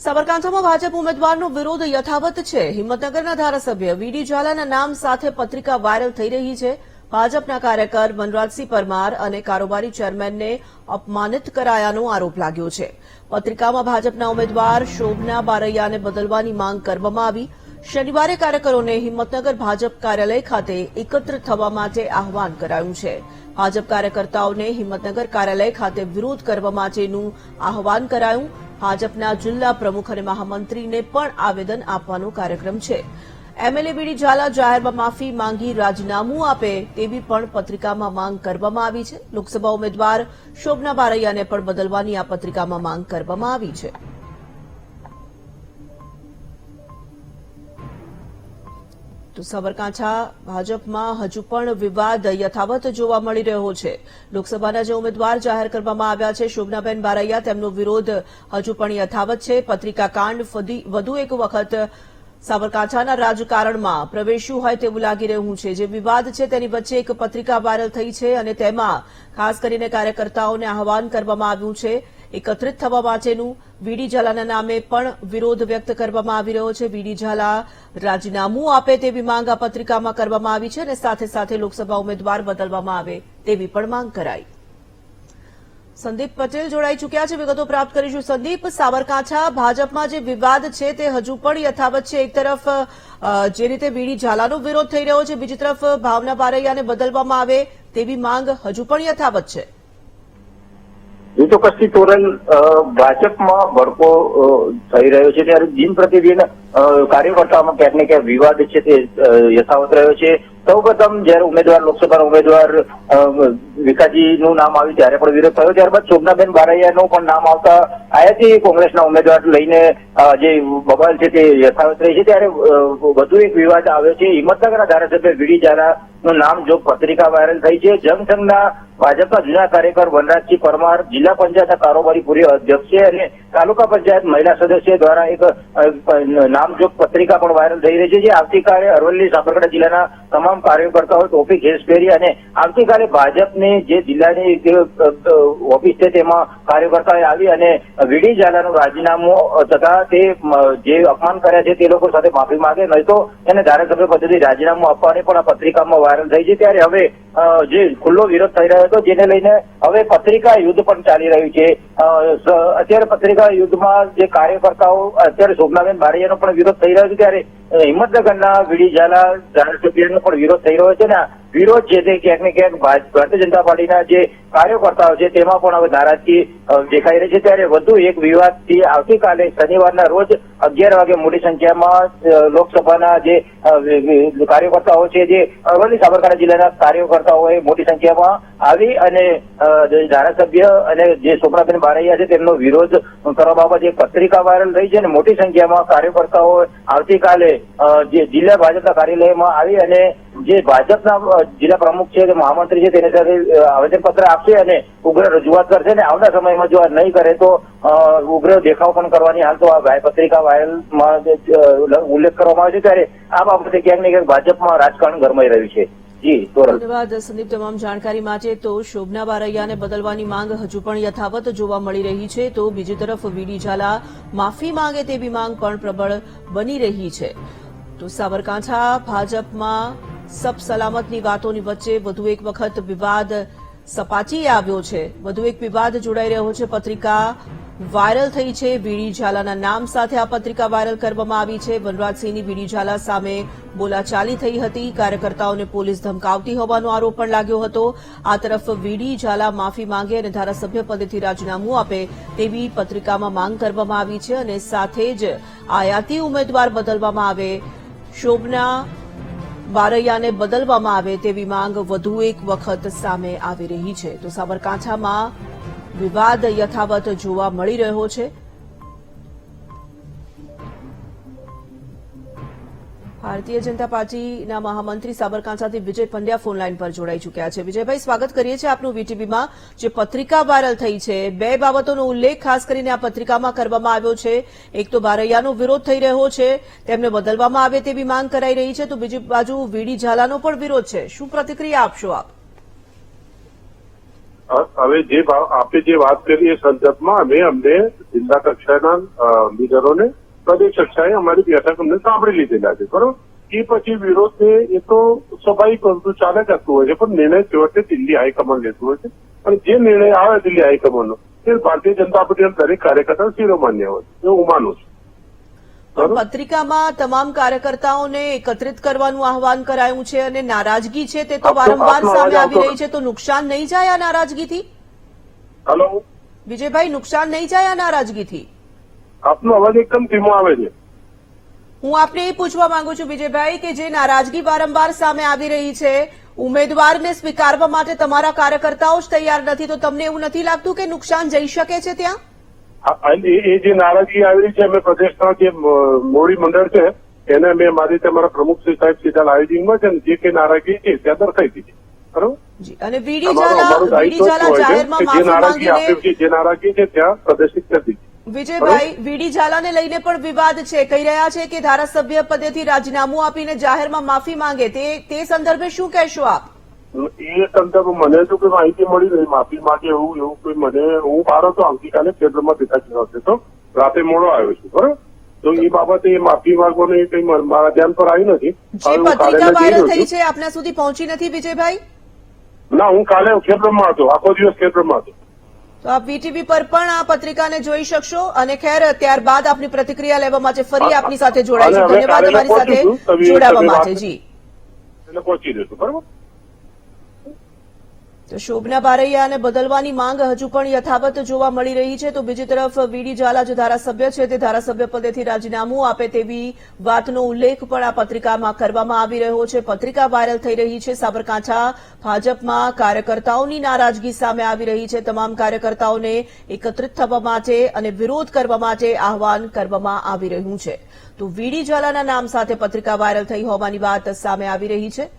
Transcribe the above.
સાબરકાંઠામાં ભાજપ ઉમેદવારનો વિરોધ યથાવત છે। હિંમતનગરના ધારાસભ્ય વીડી ઝાલાના નામ સાથે પત્રિકા વાયરલ થઈ રહી છે। ભાજપના કાર્યકર વનરાજસિંહ પરમાર અને કારોબારી ચેરમેનને અપમાનિત કરાયાનો આરોપ લાગ્યો છે। પત્રિકામાં ભાજપના ઉમેદવાર શોભના બારૈયાને બદલવાની માંગ કરવામાં આવી। શનિવારે કાર્યકરોને હિંમતનગર ભાજપ કાર્યાલય ખાતે એકત્રિત થવા માટે આહવાન કરાયું છે। ભાજપ કાર્યકર્તાઓને હિંમતનગર કાર્યાલય ખાતે વિરોધ કરવા માટેનું આહવાન કરાયું। ભાજપના જિલ્લા પ્રમુખ અને મહામંત્રીને પણ આવેદન આપવાનો કાર્યક્રમ છે। એમએલએ વીડી ઝાલા જાહેરમાં માફી માંગી રાજીનામું આપે તેવી પણ પત્રિકામાં માંગ કરવામાં આવી છે। લોકસભા ઉમેદવાર શોભના બારૈયાને પણ બદલવાની આ પત્રિકામાં માંગ કરવામાં આવી છે। તો સાબરકાંઠા ભાજપમાં હજુ પણ વિવાદ યથાવત જોવા મળી રહ્યો છે। લોકસભાના જે ઉમેદવાર જાહેર કરવામાં આવ્યા છે શોભનાબેન બારૈયા, તેમનો વિરોધ હજુ પણ યથાવત છે। પત્રિકા કાંડ વધુ એક વખત સાબરકાંઠાના રાજકારણમાં પ્રવેશ્યું હોય તેવું લાગી રહ્યું છે। જે વિવાદ છે તેની વચ્ચે એક પત્રિકા વાયરલ થઈ છે અને તેમાં ખાસ કરીને કાર્યકર્તાઓને આહવાન કરવામાં આવ્યું છે એકત્રિત થવા માટેનું। વીડી ઝાલાના નામે પણ વિરોધ વ્યક્ત કરવામાં આવી રહ્યો છે। વીડી ઝાલા રાજીનામું આપે તેવી માંગ આ પત્રિકામાં કરવામાં આવી છે અને સાથે સાથે લોકસભા ઉમેદવાર બદલવામાં આવે તેવી પણ માંગ કરાઈ। સંદીપ પટેલ જોડાઈ ચૂક્યા છે, વિગતો પ્રાપ્ત કરીશું। સંદીપ, સાબરકાંઠા ભાજપમાં જે વિવાદ છે તે હજુ પણ યથાવત છે। એક તરફ જે રીતે વીડી ઝાલાનો વિરોધ થઈ રહ્યો છે, બીજી તરફ ભાવના બારૈયાને બદલવામાં આવે તેવી માંગ હજુ પણ યથાવત છે। એ તો કચ્છી તોરણ ભાજપમાં ભડકો થઈ રહ્યો છે ત્યારે દિન પ્રતિદિન કાર્યકર્તાઓમાં ક્યાંક ને ક્યાંક વિવાદ છે તે યથાવત રહ્યો છે। સૌપ્રથમ જયારે ઉમેદવાર લોકસભાના ઉમેદવાર વિકાસજીનું નામ આવ્યું ત્યારે પણ વિરોધ થયો, ત્યારબાદ શોભનાબેન બારૈયાનું પણ નામ આવતા આયાથી કોંગ્રેસના ઉમેદવાર લઈને જે બબાલ છે તે યથાવત રહી છે। ત્યારે વધુ એક વિવાદ આવ્યો છે। હિંમતનગરના ધારાસભ્ય વીડી ઝાલાનું નામ જો પત્રિકા વાયરલ થઈ છે। જનસંઘના ભાજપના જૂના કાર્યકર વનરાજસિંહ પરમાર જિલ્લા પંચાયતના કારોબારી પૂર્વ અધ્યક્ષ છે અને તાલુકા પંચાયત મહિલા સદસ્ય દ્વારા એક નામજોગ પત્રિકા પણ વાયરલ થઈ રહી છે, જે આવતીકાલે અરવલ્લી સાબરકાંઠા જિલ્લાના તમામ કાર્યકર્તાઓ ટોપી ડ્રેસ પહેરી અને આવતીકાલે ભાજપની જે જિલ્લાની ઓફિસ છે તેમાં કાર્યકર્તાઓએ આવી અને વીડી ઝાલાનું રાજીનામું તથા તે જે અપમાન કર્યા છે તે લોકો સાથે માફી માંગે, નહીં તો એને ધારાસભ્ય પદેથી રાજીનામું આપવાની પણ આ પત્રિકામાં વાયરલ થઈ છે। ત્યારે હવે જે ખુલ્લો વિરોધ થઈ રહ્યો હતો જેને લઈને હવે પત્રિકા યુદ્ધ પણ ચાલી રહ્યું છે। અત્યારે પત્રિકા યુદ્ધમાં જે કાર્યકર્તાઓ અત્યારે શોભનાબેન બારૈયાનો પણ વિરોધ થઈ રહ્યો છે, ત્યારે હિંમતનગરના વીડી ઝાલા ધારાસભ્યનો પણ વિરોધ થઈ રહ્યો છે ને વિરોધ છે તે ક્યાંક ને ક્યાંક ભારતીય જનતા પાર્ટીના જે કાર્યકર્તાઓ છે તેમાં પણ હવે નારાજગી દેખાઈ રહી છે। ત્યારે વધુ એક વિવાદથી આવતીકાલે શનિવારના રોજ 11 વાગે મોટી સંખ્યામાં લોકસભાના જે કાર્યકર્તાઓ છે જે અરવલ્લી સાબરકાંઠા જિલ્લાના કાર્યકર્તાઓએ મોટી સંખ્યામાં આવી અને ધારાસભ્ય અને જે શોભનાબેન બારૈયા છે તેમનો વિરોધ કરવા બાબતે એક પત્રિકા વાયરલ થઈ છે અને મોટી સંખ્યામાં કાર્યકર્તાઓ આવતીકાલે જે જિલ્લા ભાજપના કાર્યાલયમાં આવી અને જે ભાજપના જિલ્લા પ્રમુખ છે કે મહામંત્રી છે તેની સાથે આવેદનપત્ર આપશે અને ઉગ્ર રજૂઆત કરશે અને આવનાર સમયમાં જો આ નહીં કરે તો ઉગ્ર દેખાવ પણ કરવાની હાલ તો આ પત્રિકા વાયરલમાં ઉલ્લેખ કરવામાં આવે છે। ત્યારે આ બાબતે ક્યાંક ને ક્યાંક ભાજપમાં રાજકારણ ગરમાઈ રહ્યું છે। ધન્યવાદ સંદીપ તમામ જાણકારી માટે। તો શોભના બારૈયાને બદલવાની માંગ હજુ પણ યથાવત જોવા મળી રહી છે, તો બીજી તરફ વીડી ઝાલા માફી માંગે તેવી માંગ પણ પ્રબળ બની રહી છે। તો સાબરકાંઠા ભાજપમાં સબ સલામતની વાતોની વચ્ચે વધુ એક વખત વિવાદ સપાટીએ આવ્યો છે। વધુ એક વિવાદ જોડાઈ રહ્યો છે। પત્રિકા વાયરલ થઈ છે, વીડી ઝાલાના નામ સાથે આ પત્રિકા વાયરલ કરવામાં આવી છે। વનરાજસિંહની વીડી ઝાલા સામે બોલાચાલી થઈ હતી, કાર્યકર્તાઓને પોલીસ ધમકાવતી હોવાનો આરોપ પણ લાગ્યો હતો। આ તરફ વીડી ઝાલા માફી માંગે અને ધારાસભ્ય પદેથી રાજીનામું આપે તેવી પત્રિકામાં માંગ કરવામાં આવી છે અને સાથે જ આયાતી ઉમેદવાર બદલવામાં આવે, શોભના બારૈયાને બદલવામાં આવે તેવી માંગ વધુ એક વખત સામે આવી રહી છે। તો સાબરકાંઠામાં વિવાદ યથાવત જોવા મળી રહ્યો છે। ભારતીય જનતા પાર્ટીના મહામંત્રી સાબરકાંઠાથી વિજય પંડ્યા ફોનલાઈન પર જોડાઈ ચૂક્યા છે। વિજયભાઈ, સ્વાગત કરીએ છીએ આપનું વીટીવીમાં। જે પત્રિકા વાયરલ થઈ છે, બે બાબતોનો ઉલ્લેખ ખાસ કરીને આ પત્રિકામાં કરવામાં આવ્યો છે। એક તો બારૈયાનો વિરોધ થઈ રહ્યો છે, તેમને બદલવામાં આવે તેવી માંગ કરાઈ રહી છે, તો બીજી બાજુ વીડી ઝાલાનો પણ વિરોધ છે। શું પ્રતિક્રિયા આપશો આપ? હવે આપે જે વાત કરી એ સંદર્ભમાં અમને જિલ્લા કક્ષાના લીડરોને પ્રદેશ કક્ષાએ અમારી બેઠક અમને સાંભળી લીધેલા છે, બરોબર. એ પછી વિરોધ એ તો સ્વાભાવિક વસ્તુ ચાલે કરતું હોય છે, પણ નિર્ણય છેવટે દિલ્હી હાઈકમાન્ડ લેતું હોય છે. અને જે નિર્ણય આવે દિલ્હી હાઈકમાન્ડનો એ ભારતીય જનતા પાર્ટીના દરેક કાર્યકર્તા શિરોમાન્ય હોય છે, એવું હું માનું છું. પણ પત્રિકામાં તમામ કાર્યકર્તાઓને એકત્રિત કરવાનું આહવાન કરાયું છે અને નારાજગી છે તે તો વારંવાર સામે આવી રહી છે, તો નુકસાન નહીં જાય આ નારાજગીથી? હલો વિજયભાઈ, નુકસાન નહીં જાય આ નારાજગીથી? આપનો અવાજ એકદમ ધીમો આવે છે. હું આપને એ પૂછવા માંગુ છું વિજયભાઈ કે જે નારાજગી વારંવાર સામે આવી રહી છે, ઉમેદવારને સ્વીકારવા માટે તમારા કાર્યકર્તાઓ જ તૈયાર નથી, તો તમને એવું નથી લાગતું કે નુકસાન જઈ શકે છે ત્યાં? એ જે નારાજગી આવી રહી છે, અમે પ્રદેશના જે મોવડી મંડળ છે એને અમે મારી રીતે અમારા પ્રમુખ શ્રી સાહેબ સીધા આયોજનમાં છે ને જે કઈ નારાજગી છે ત્યાં દર્શાવી દીધી, બરોબર. જી, અને વીડી ઝાલા જાહેરમાં માફી માંગીને જે નારાજગી છે ત્યાં પ્રદર્શિત કરી દીધી. વિજયભાઈ, વીડી ઝાલાને લઈને પણ વિવાદ છે, કહી રહ્યા છે કે ધારાસભ્ય પદેથી રાજીનામું આપીને જાહેરમાં માફી માંગે, તે સંદર્ભે શું કહેશો આપ? એ સંદર્ભ મને તો કોઈ માહિતી મળી નહીં, માફી માંગે એવું કોઈ મને. હું બહાર હતો આવતીકાલે ક્ષેત્રમાં પિતા ચુનાવ તો રાતે મોડો આવ્યો છું, બરોબર. તો એ બાબતે માફી માંગવાનું એ કઈ મારા ધ્યાન પર આવી નથી. જે પત્રિકા વાયરલ થઈ છે આપના સુધી પહોંચી નથી વિજયભાઈ? ના, હું કાલે ક્ષેત્રમાં હતો, આખો દિવસ ક્ષેત્રમાં હતો. તો આપ વીટીવી પર પણ આ પત્રિકાને જોઈ શકશો. અને ખેર, ત્યારબાદ આપની પ્રતિક્રિયા લેવા માટે ફરી આપની સાથે જોડાઈશું. ધન્યવાદ અમારી સાથે જોડાવા માટે. જી, એટલે પહોંચી જશું, બરોબર. તો શોભના બારૈયાને બદલવાની માંગ હજુ પણ યથાવત જોવા મળી રહી છે. તો બીજી તરફ વીડી ઝાલા જે ધારાસભ્ય છે તે ધારાસભ્ય પદેથી રાજીનામું આપે તેવી વાતનો ઉલ્લેખ પણ આ પત્રિકામાં કરવામાં આવી રહ્યો છે. પત્રિકા વાયરલ થઈ રહી છે. સાબરકાંઠા ભાજપમાં કાર્યકર્તાઓની નારાજગી સામે આવી રહી છે. તમામ કાર્યકર્તાઓને એકત્રિત થવા માટે અને વિરોધ કરવા માટે આહવાન કરવામાં આવી રહ્યું છે. તો વીડી ઝાલાના નામ સાથે પત્રિકા વાયરલ થઈ હોવાની વાત સામે આવી રહી છે.